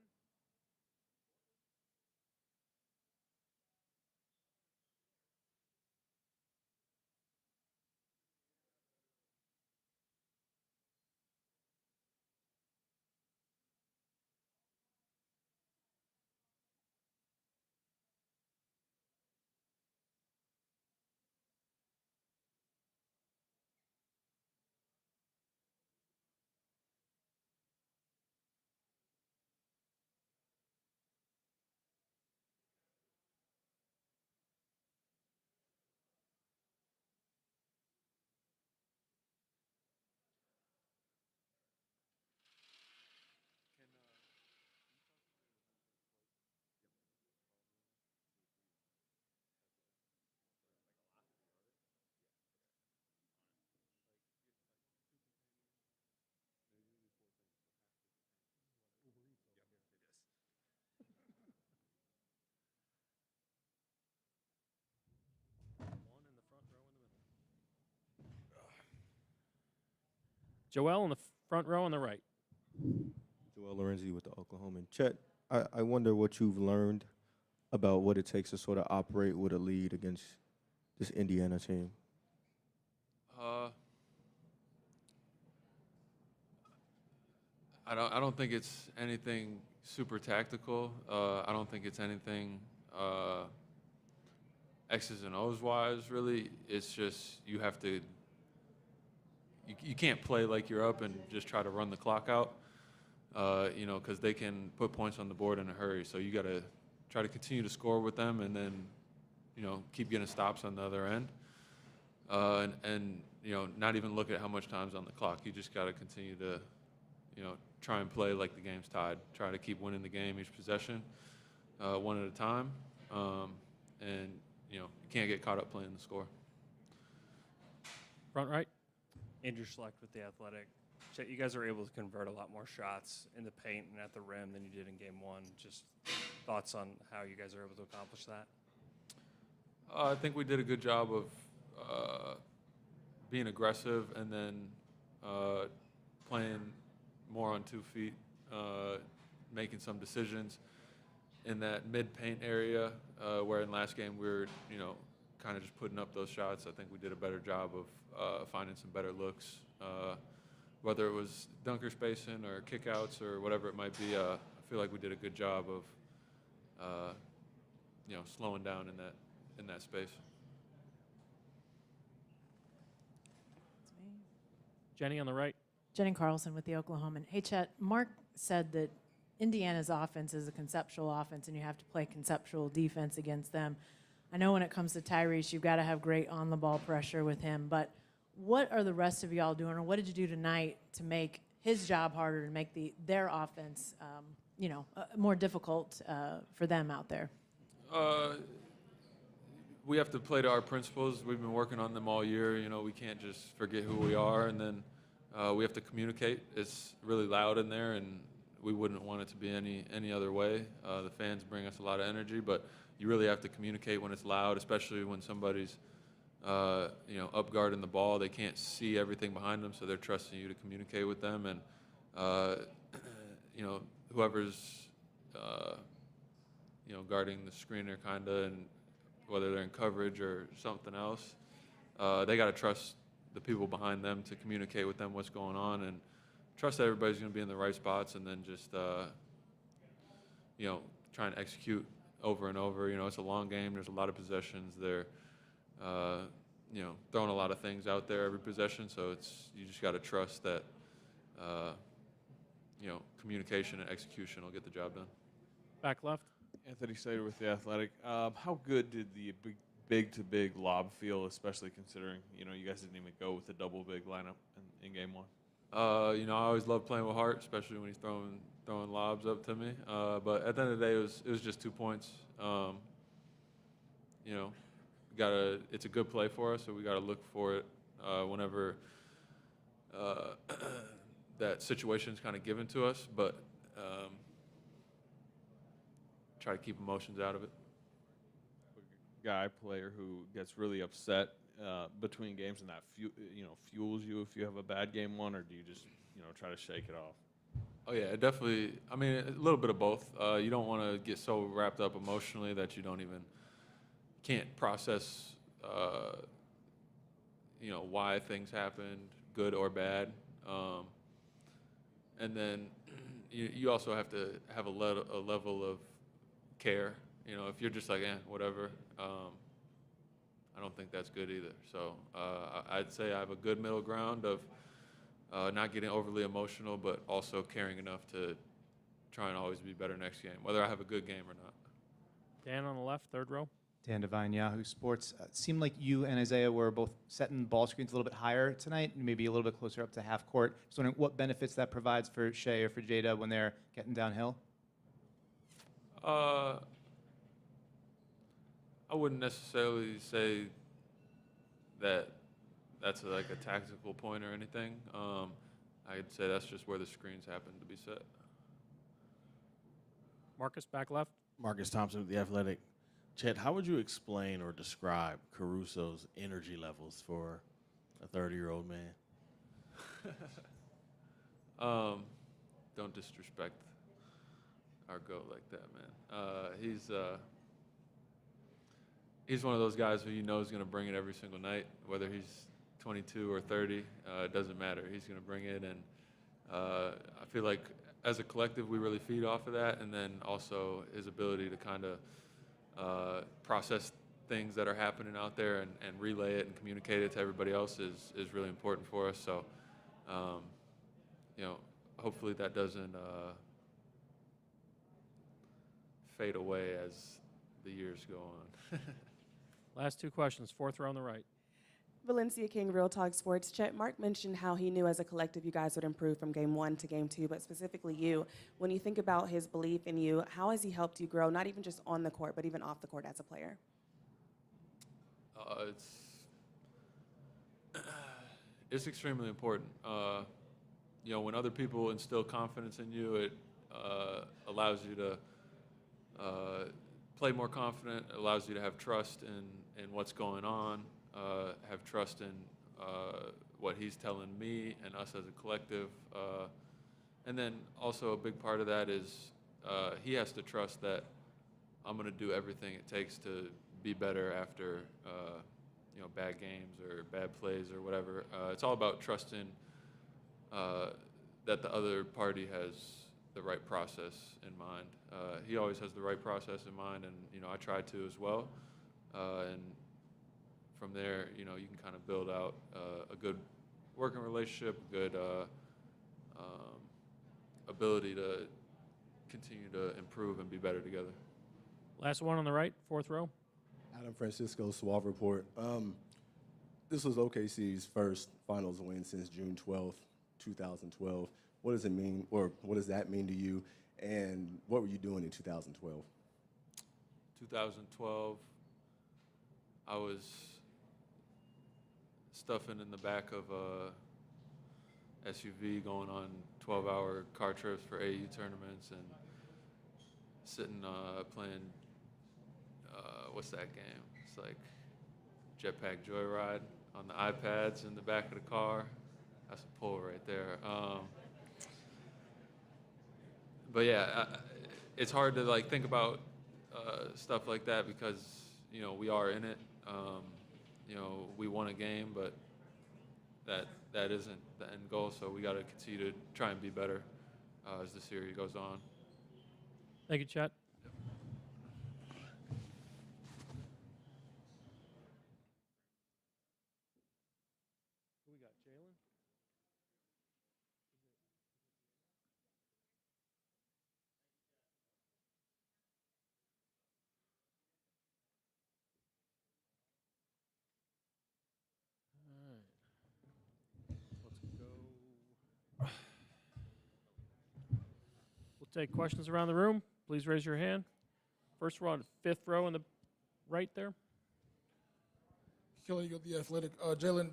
One in the front row in the middle. Joel in the front row on the right. Joel Lorenzi with the Oklahoman. Chet, I wonder what you've learned about what it takes to sort of operate with a lead against this Indiana team. I don't think it's anything super tactical. I don't think it's anything X's and O's wise, really. It's just you have to. You can't play like you're up and just try to run the clock out, because they can put points on the board in a hurry. So you got to try to continue to score with them, and then, keep getting stops on the other end, and not even look at how much time's on the clock. You just got to continue to, try and play like the game's tied. Try to keep winning the game each possession, one at a time, and you can't get caught up playing the score. Front right. Andrew Schlecht with The Athletic. Chet, you guys are able to convert a lot more shots in the paint and at the rim than you did in game one. Just thoughts on how you guys are able to accomplish that? I think we did a good job of being aggressive and then playing more on 2 feet, making some decisions in that mid-paint area, where in last game we were, kind of just putting up those shots. I think we did a better job of finding some better looks, whether it was dunker spacing or kickouts or whatever it might be. I feel like we did a good job of, slowing down in that space. Jenny on the right. Jenny Carlson with the Oklahoman. Hey, Chet, Mark said that Indiana's offense is a conceptual offense and you have to play conceptual defense against them. I know when it comes to Tyrese, you've got to have great on-the-ball pressure with him, but what are the rest of y'all doing, or what did you do tonight to make his job harder, to make their offense, more difficult for them out there? We have to play to our principles. We've been working on them all year. We can't just forget who we are, and then we have to communicate. It's really loud in there, and we wouldn't want it to be any other way. The fans bring us a lot of energy, but you really have to communicate when it's loud, especially when somebody's up guarding the ball. They can't see everything behind them, so they're trusting you to communicate with them. And whoever's guarding the screener, kinda, and whether they're in coverage or something else, they got to trust the people behind them to communicate with them what's going on, and trust that everybody's going to be in the right spots, and then just try and execute over and over. It's a long game. There's a lot of possessions. They're throwing a lot of things out there every possession, so you just got to trust that communication and execution will get the job done. Back left. Anthony Slater with The Athletic. How good did the big-to-big lob feel, especially considering, you guys didn't even go with the double big lineup in game one? I always love playing with Hart, especially when he's throwing lobs up to me. But at the end of the day, it was just 2 points. It's a good play for us, so we got to look for it whenever that situation's kind of given to us. But try to keep emotions out of it. Player who gets really upset between games, and that fuels you if you have a bad game one, or do you just try to shake it off? Oh yeah, definitely. I mean, a little bit of both. You don't want to get so wrapped up emotionally that you can't process, why things happened, good or bad. And then you also have to have a level of care. If you're just like, whatever, I don't think that's good either. So I'd say I have a good middle ground of not getting overly emotional, but also caring enough to try and always be better next game, whether I have a good game or not. Dan on the left, third row. Dan Devine, Yahoo Sports. It seemed like you and Isaiah were both setting ball screens a little bit higher tonight, maybe a little bit closer up to half court. Just wondering what benefits that provides for Shai or for Jada when they're getting downhill. I wouldn't necessarily say that that's like a tactical point or anything. I'd say that's just where the screens happen to be set. Marcus, back left. Marcus Thompson with The Athletic. Chet, how would you explain or describe Caruso's energy levels for a 30-year-old man? Don't disrespect our GOAT like that, man. He's one of those guys who is going to bring it every single night, whether he's 22 or 30. It doesn't matter. He's going to bring it, and I feel like as a collective we really feed off of that, and then also his ability to kind of process things that are happening out there and relay it and communicate it to everybody else is really important for us. So, hopefully that doesn't fade away as the years go on. Last two questions. Fourth row on the right. Valencia King, Real Talk Sports. Chet, Mark mentioned how he knew as a collective you guys would improve from game 1 to game 2, but specifically you. When you think about his belief in you, how has he helped you grow, not even just on the court, but even off the court as a player? It's extremely important. When other people instill confidence in you, it allows you to play more confident, allows you to have trust in what's going on, have trust in what he's telling me and us as a collective. And then also a big part of that is he has to trust that I'm going to do everything it takes to be better after bad games or bad plays or whatever. It's all about trusting that the other party has the right process in mind. He always has the right process in mind, and I try to as well. And from there, you can kind of build out a good working relationship, a good ability to continue to improve and be better together. Last one on the right, fourth row. Adam Francisco, Suave Report. This was OKC's first finals win since June 12th, 2012. What does it mean, or what does that mean to you, and what were you doing in 2012? 2012, I was stuffing in the back of a SUV going on 12-hour car trips for AU tournaments and sitting playing, what's that game? It's like Jetpack Joyride on the iPads in the back of the car. That's a pull right there. But yeah, it's hard to think about stuff like that because we are in it. We won a game, but that isn't the end goal. So we got to continue to try and be better as the series goes on. Thank you, Chet. Who we got? Jalen? We'll take questions around the room. Please raise your hand. First row, fifth row in the right there. Kelly, you're The Athletic. Jalen,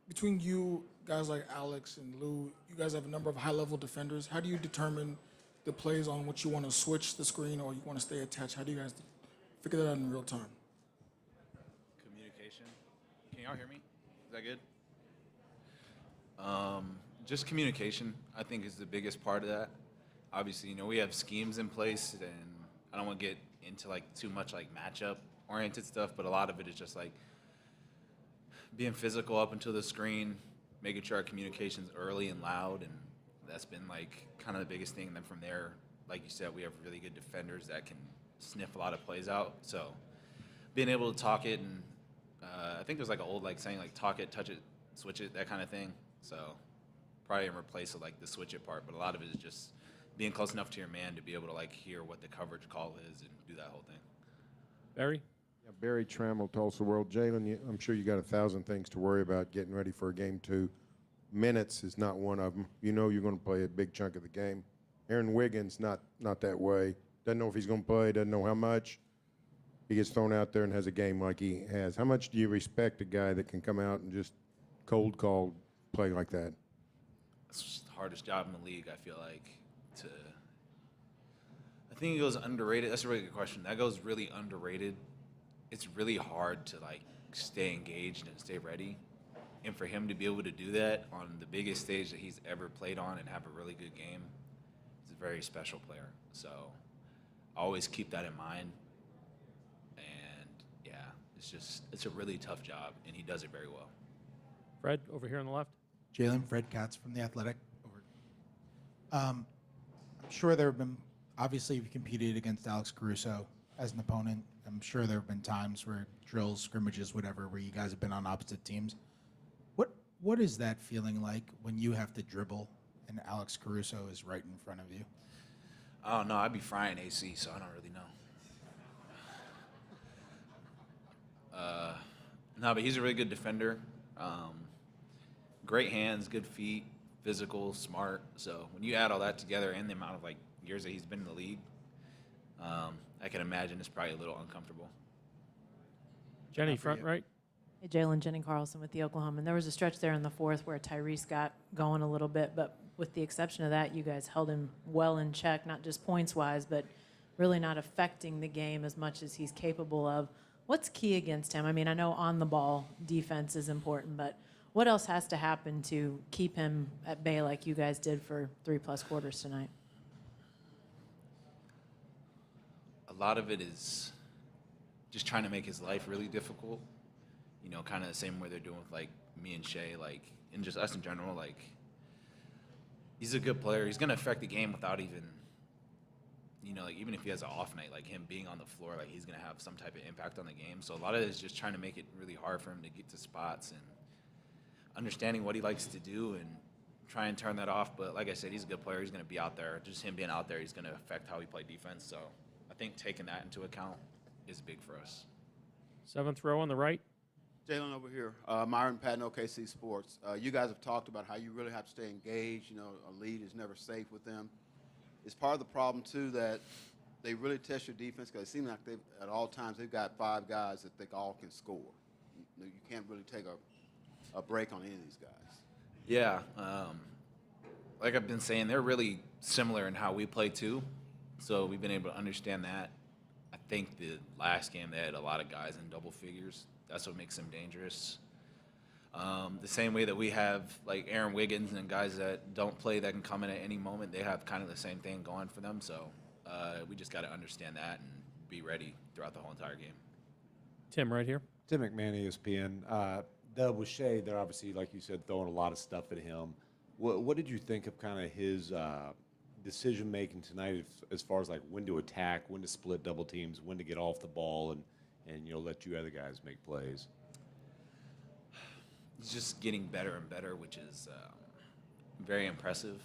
between you, guys like Alex and Lou, you guys have a number of high-level defenders. How do you determine the plays on which you want to switch the screen or you want to stay attached? How do you guys figure that out in real time? Communication. Can y'all hear me? Is that good? Just communication, I think, is the biggest part of that. obviously, we have schemes in place, and I don't want to get into too much matchup oriented stuff, but a lot of it is just being physical up until the screen, making sure our communication's early and loud, and that's been kind of the biggest thing. And then from there, like you said, we have really good defenders that can sniff a lot of plays out. So being able to talk it, and I think there's an old saying talk it, touch it, switch it, that kind of thing. So probably in replace of the switch it part, but a lot of it is just being close enough to your man to be able to hear what the coverage call is and do that whole thing. Barry? Yeah, Barry Trammell, Tulsa World. Jalen, I'm sure you got 1,000 things to worry about getting ready for a game 2. Minutes is not one of them. You know you're going to play a big chunk of the game. Aaron Wiggins, not that way. Doesn't know if he's going to play, doesn't know how much. He gets thrown out there and has a game like he has. How much do you respect a guy that can come out and just cold call play like that? It's the hardest job in the league, I feel like. I think it goes underrated. That's a really good question. That goes really underrated. It's really hard to stay engaged and stay ready. And for him to be able to do that on the biggest stage that he's ever played on and have a really good game, he's a very special player. So I always keep that in mind. And yeah, it's a really tough job, and he does it very well. Fred, over here on the left. Jalen, Fred Katz from The Athletic. I'm sure there have been, obviously you've competed against Alex Caruso as an opponent. I'm sure there have been times where drills, scrimmages, whatever, where you guys have been on opposite teams. What is that feeling like when you have to dribble and Alex Caruso is right in front of you? I don't know. I'd be frying AC, so I don't really know. No, but he's a really good defender. Great hands, good feet, physical, smart. So when you add all that together and the amount of years that he's been in the league, I can imagine it's probably a little uncomfortable. Jenny, front right. Hey, Jalen, Jenny Carlson with the Oklahoman. There was a stretch there in the fourth where Tyrese got going a little bit, but with the exception of that, you guys held him well in check, not just points-wise, but really not affecting the game as much as he's capable of. What's key against him? I mean, I know on-the-ball defense is important, but what else has to happen to keep him at bay like you guys did for 3+ quarters tonight? A lot of it is just trying to make his life really difficult. Kind of the same way they're doing with me and Shai, and just us in general. He's a good player. He's gonna affect the game without even, even if he has an off night, him being on the floor, he's gonna have some type of impact on the game. So a lot of it is just trying to make it really hard for him to get to spots and understanding what he likes to do and try and turn that off. But like I said, he's a good player. He's gonna be out there. Just him being out there, he's gonna affect how we play defense. So I think taking that into account is big for us. 7th row on the right. Jalen over here, Myron Patton, OKC Sports. You guys have talked about how you really have to stay engaged. A lead is never safe with them. It's part of the problem, too, that they really test your defense because it seems like at all times they've got 5 guys that they all can score. You can't really take a break on any of these guys. Yeah. Like I've been saying, they're really similar in how we play, too. So we've been able to understand that. I think the last game they had a lot of guys in double figures. That's what makes them dangerous. The same way that we have Aaron Wiggins and guys that don't play that can come in at any moment, they have kind of the same thing going for them. So we just got to understand that and be ready throughout the whole entire game. Tim, right here. Tim McMahon, ESPN. With Shai, they're obviously, like you said, throwing a lot of stuff at him. What did you think of kind of his decision-making tonight as far as when to attack, when to split double teams, when to get off the ball, and let you other guys make plays? He's just getting better and better, which is very impressive.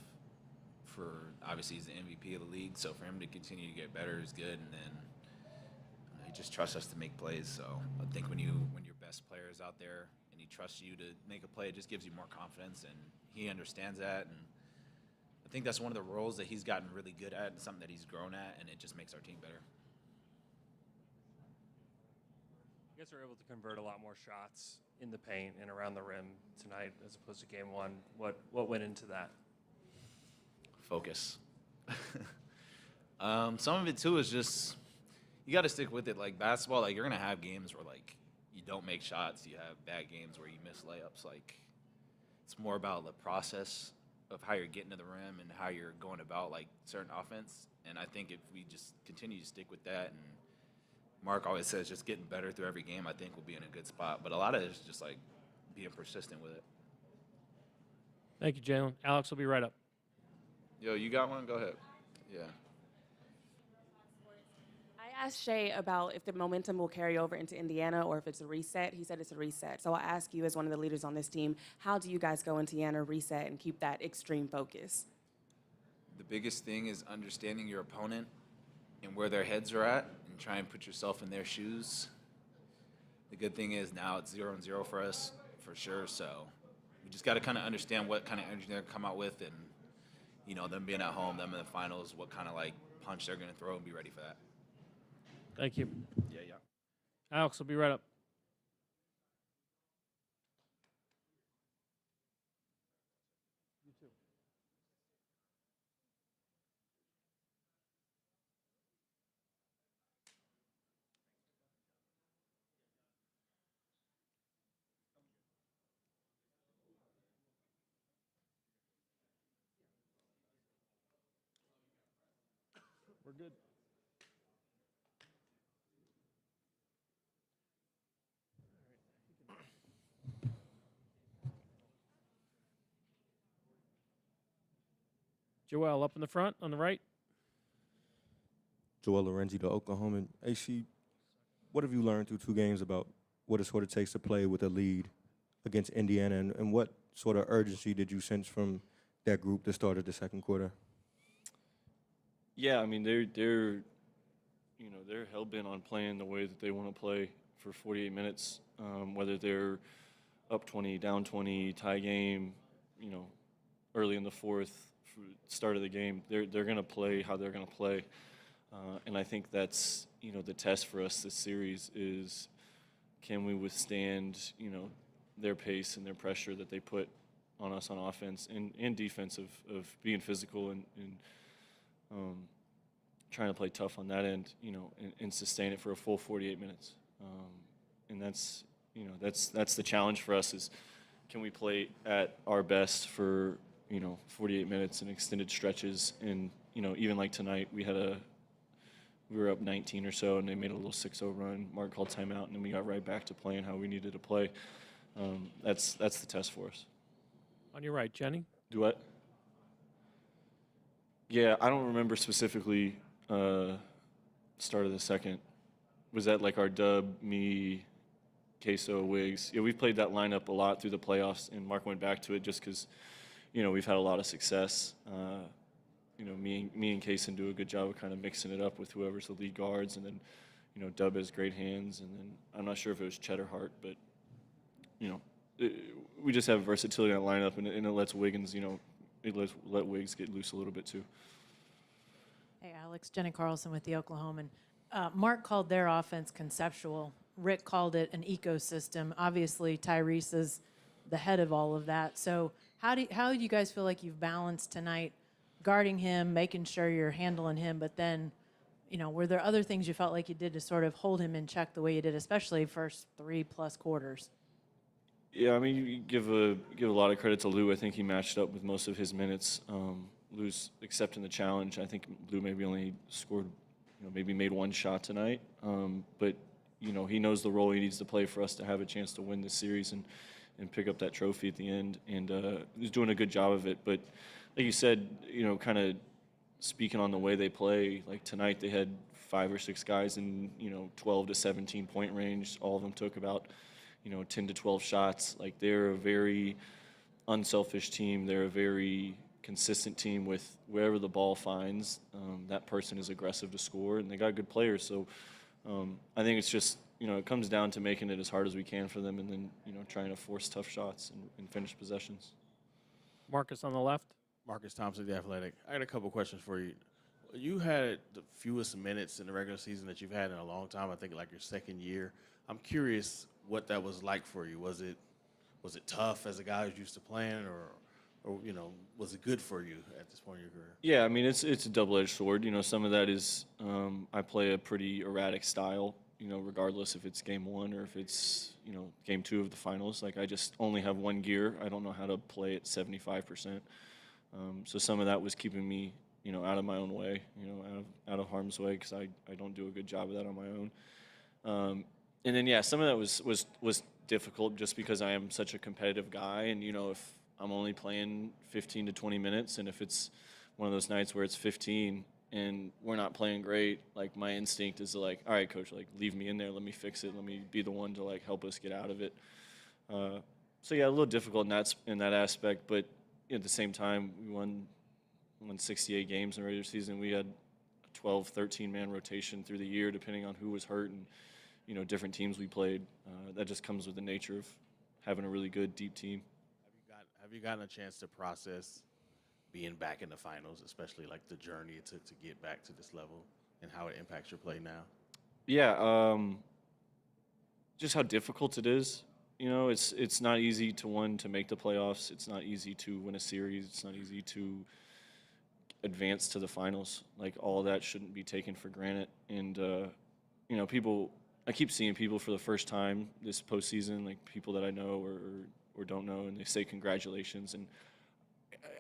Obviously, he's the MVP of the league, so for him to continue to get better is good. And then he just trusts us to make plays. So I think when your best player is out there and he trusts you to make a play, it just gives you more confidence, and he understands that. And I think that's one of the roles that he's gotten really good at and something that he's grown at, and it just makes our team better. You guys are able to convert a lot more shots in the paint and around the rim tonight as opposed to game 1. What went into that? Focus. Some of it too is just you got to stick with it. Like basketball, you're gonna have games where you don't make shots. You have bad games where you miss layups. It's more about the process of how you're getting to the rim and how you're going about like certain offense. And I think if we just continue to stick with that, and Mark always says just getting better through every game, I think we'll be in a good spot. But a lot of it is just like being persistent with it. Thank you, Jalen. Alex will be right up. Yo, you got one? Go ahead. Yeah. I asked Shai about if the momentum will carry over into Indiana or if it's a reset. He said it's a reset. So I'll ask you, as one of the leaders on this team, how do you guys go into Indiana, reset, and keep that extreme focus? The biggest thing is understanding your opponent and where their heads are at and try and put yourself in their shoes. The good thing is now it's 0-0 for us, for sure. So we just got to kind of understand what kind of energy they're going to come out with, and, you know, them being at home, them in the finals, what kind of, like, punch they're going to throw, and be ready for that. Thank you. Yeah. Alex will be right up. We're good. Joel up in the front on the right. Joel Lorenzi, the Oklahoman. AC, what have you learned through 2 games about what it sort of takes to play with a lead against Indiana, and what sort of urgency did you sense from that group that started the second quarter? Yeah, I mean they're hell bent on playing the way that they want to play for 48 minutes, whether they're up 20, down 20, tie game, early in the fourth, start of the game. They're going to play how they're going to play, and I think that's the test for us this series is, can we withstand their pace and their pressure that they put on us on offense and defense of being physical and trying to play tough on that end, and sustain it for a full 48 minutes. And that's the challenge for us is, can we play at our best for 48 minutes and extended stretches? And even like tonight, we were up 19 or so, and they made a little 6-0 run. Mark called timeout, and then we got right back to playing how we needed to play. That's the test for us. On your right, Jenny. Do what? Yeah, I don't remember specifically start of the second. Was that like our dub, me, Queso, Wiggs? Yeah, we've played that lineup a lot through the playoffs, and Mark went back to it just because, we've had a lot of success. Me and Kaysen do a good job of kind of mixing it up with whoever's the lead guards, and then, Dub has great hands, and then I'm not sure if it was Chet or Hart, but, we just have versatility in that lineup, and it lets Wiggins, let Wiggs get loose a little bit too. Hey, Alex, Jenny Carlson with the Oklahoman. Mark called their offense conceptual. Rick called it an ecosystem. Obviously, Tyrese is the head of all of that. So how do you guys feel like you've balanced tonight, guarding him, making sure you're handling him, but then, were there other things you felt like you did to sort of hold him in check the way you did, especially first 3+ quarters? Yeah, I mean, you give a lot of credit to Lou. I think he matched up with most of his minutes. Lou's accepting the challenge. I think Lou maybe only scored, maybe made 1 shot tonight. But, he knows the role he needs to play for us to have a chance to win this series and pick up that trophy at the end. And he's doing a good job of it. But like you said, kind of speaking on the way they play, like tonight they had 5 or 6 guys in, 12 to 17 point range. All of them took about 10 to 12 shots. Like, they're a very unselfish team. They're a very consistent team with wherever the ball finds, that person is aggressive to score, and they got good players. So I think it's just, it comes down to making it as hard as we can for them, and then, trying to force tough shots and finish possessions. Marcus on the left. Marcus Thompson, The Athletic. I got a couple questions for you. You had the fewest minutes in the regular season that you've had in a long time, I think like your second year. I'm curious what that was like for you. Was it tough as a guy who's used to playing, or was it good for you at this point in your career? Yeah, I mean, it's a double-edged sword. Some of that is I play a pretty erratic style, regardless if it's game 1 or if it's, game 2 of the finals. Like, I just only have one gear. I don't know how to play at 75%. So some of that was keeping me, out of my own way, out of harm's way, because I don't do a good job of that on my own. And then, yeah, some of that was difficult just because I am such a competitive guy. And, if I'm only playing 15 to 20 minutes, and if it's one of those nights where it's 15 and we're not playing great, like, my instinct is to, like, all right, coach, like, leave me in there. Let me fix it. Let me be the one to, like, help us get out of it. So, yeah, a little difficult in that aspect. But at the same time, we won 68 games in the regular season. We had a 12, 13-man rotation through the year, depending on who was hurt and, different teams we played. That just comes with the nature of having a really good, deep team. Have you gotten a chance to process being back in the finals, especially like the journey to get back to this level and how it impacts your play now? Yeah, just how difficult it is. It's not easy to make the playoffs. It's not easy to win a series. It's not easy to advance to the finals. Like, all of that shouldn't be taken for granted. And I keep seeing people for the first time this postseason, like people that I know or don't know, and they say congratulations. And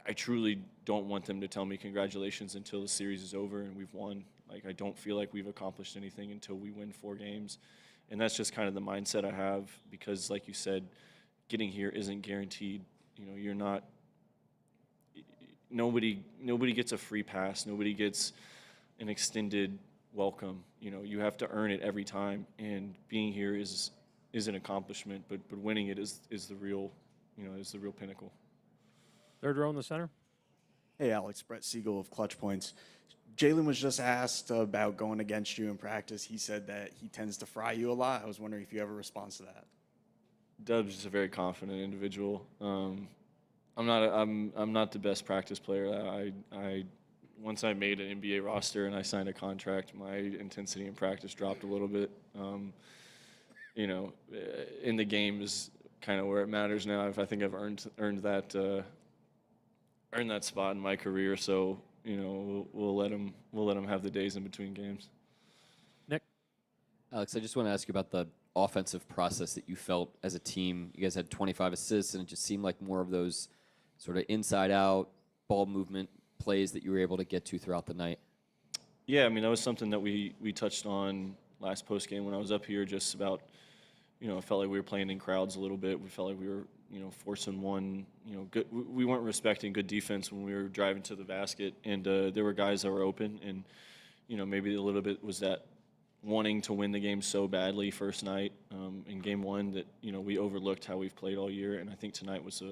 I truly don't want them to tell me congratulations until the series is over and we've won. Like, I don't feel like we've accomplished anything until we win 4 games. And that's just kind of the mindset I have because, like you said, getting here isn't guaranteed. You're not – nobody gets a free pass. Nobody gets an extended welcome. You have to earn it every time, and being here is an accomplishment, but winning it is the real pinnacle. Third row in the center. Hey, Alex, Brett Siegel of Clutch Points. Jalen was just asked about going against you in practice. He said that he tends to fry you a lot. I was wondering if you ever respond to that. Dub's just a very confident individual. I'm not the best practice player. Once I made an NBA roster and I signed a contract, my intensity in practice dropped a little bit. In the game is kind of where it matters now. I think I've earned that spot in my career. So we'll let him have the days in between games. Nick, Alex, I just want to ask you about the offensive process that you felt as a team. You guys had 25 assists, and it just seemed like more of those sort of inside-out ball movement plays that you were able to get to throughout the night. Yeah, that was something that we touched on last post game when I was up here, just about, I felt like we were playing in crowds a little bit. We felt like we were, forcing one, good. We weren't respecting good defense when we were driving to the basket, and there were guys that were open, and, maybe a little bit was that wanting to win the game so badly first night in game 1 that, we overlooked how we've played all year, and I think tonight was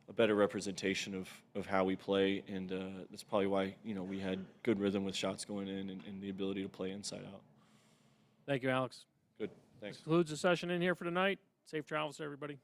a better representation of how we play, and that's probably why, we had good rhythm with shots going in and the ability to play inside out. Thank you, Alex. Good. Thanks. This concludes the session in here for tonight. Safe travels to everybody.